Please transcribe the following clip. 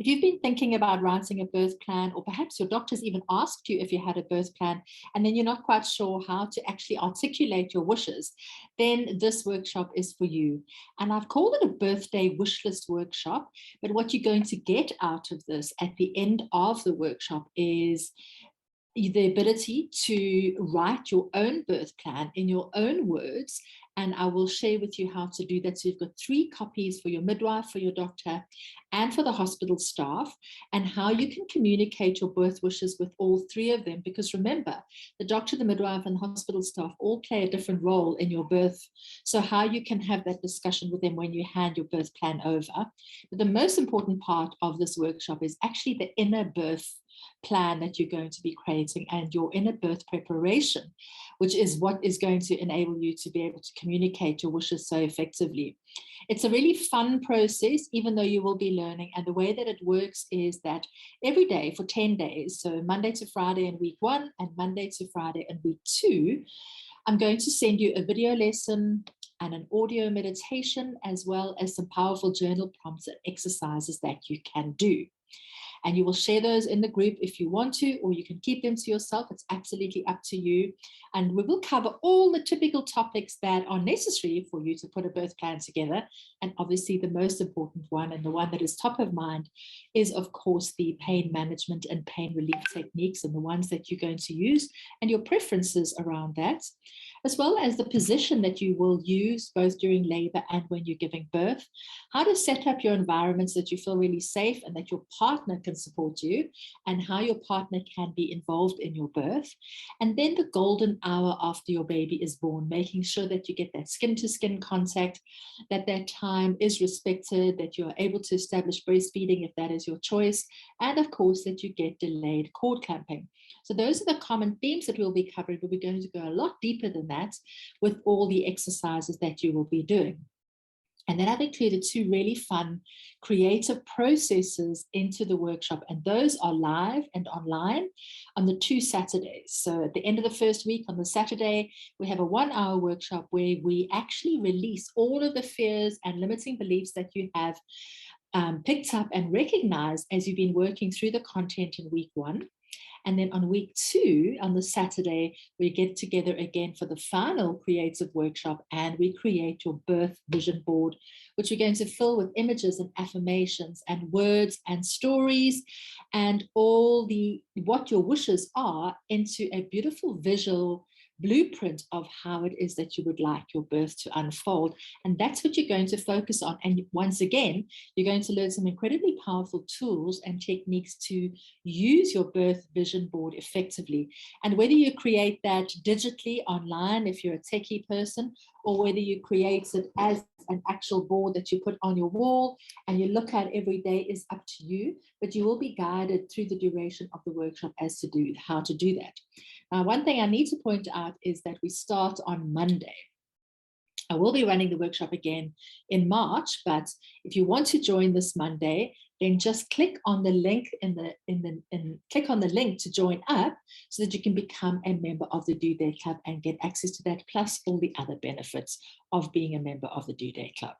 If you've been thinking about writing a birth plan, or perhaps your doctor's even asked you if you had a birth plan, and then you're not quite sure how to actually articulate your wishes, then this workshop is for you. And I've called it a birthday wish list workshop. But what you're going to get out of this at the end of the workshop is the ability to write your own birth plan in your own words. And I will share with you how to do that. So you've got 3 copies for your midwife, for your doctor, and for the hospital staff, and how you can communicate your birth wishes with all 3 of them. Because remember, the doctor, the midwife, and the hospital staff all play a different role in your birth. So how you can have that discussion with them when you hand your birth plan over. But the most important part of this workshop is actually the inner birth plan that you're going to be creating and your inner birth preparation, which is what is going to enable you to be able to communicate your wishes so effectively. It's a really fun process, even though you will be learning. And the way that it works is that every day for 10 days, so Monday to Friday in week 1 and Monday to Friday in week 2, I'm going to send you a video lesson and an audio meditation, as well as some powerful journal prompts and exercises that you can do. And you will share those in the group if you want to, or you can keep them to yourself. It's absolutely up to you. And we will cover all the typical topics that are necessary for you to put a birth plan together. And obviously the most important one, and the one that is top of mind, is of course the pain management and pain relief techniques, and the ones that you're going to use and your preferences around that, as well as the position that you will use both during labor and when you're giving birth, how to set up your environments that you feel really safe and that your partner can support you, and how your partner can be involved in your birth. And then the golden hour after your baby is born, making sure that you get that skin to skin contact, that that time is respected, that you're able to establish breastfeeding if that is your choice, and of course that you get delayed cord clamping. So those are the common themes that we'll be covering, but we're going to go a lot deeper than that with all the exercises that you will be doing. And then I've included 2 really fun creative processes into the workshop, and those are live and online on the 2 Saturdays. So at the end of the first week on the Saturday, we have a 1-hour workshop where we actually release all of the fears and limiting beliefs that you have picked up and recognized as you've been working through the content in week 1. And then on week 2, on the Saturday, we get together again for the final creative workshop, and we create your birth vision board, which we're going to fill with images and affirmations and words and stories and all the what your wishes are into a beautiful visual blueprint of how it is that you would like your birth to unfold. And that's what you're going to focus on. And once again, you're going to learn some incredibly powerful tools and techniques to use your birth vision board effectively. And whether you create that digitally online, if you're a techie person, or whether you create it as an actual board that you put on your wall and you look at every day, is up to you, but you will be guided through the duration of the workshop as to how to do that. Now, one thing I need to point out is that we start on Monday. I will be running the workshop again in March, but if you want to join this Monday, then just click on the link click on the link to join up, so that you can become a member of the Due Date Club and get access to that, plus all the other benefits of being a member of the Due Date Club.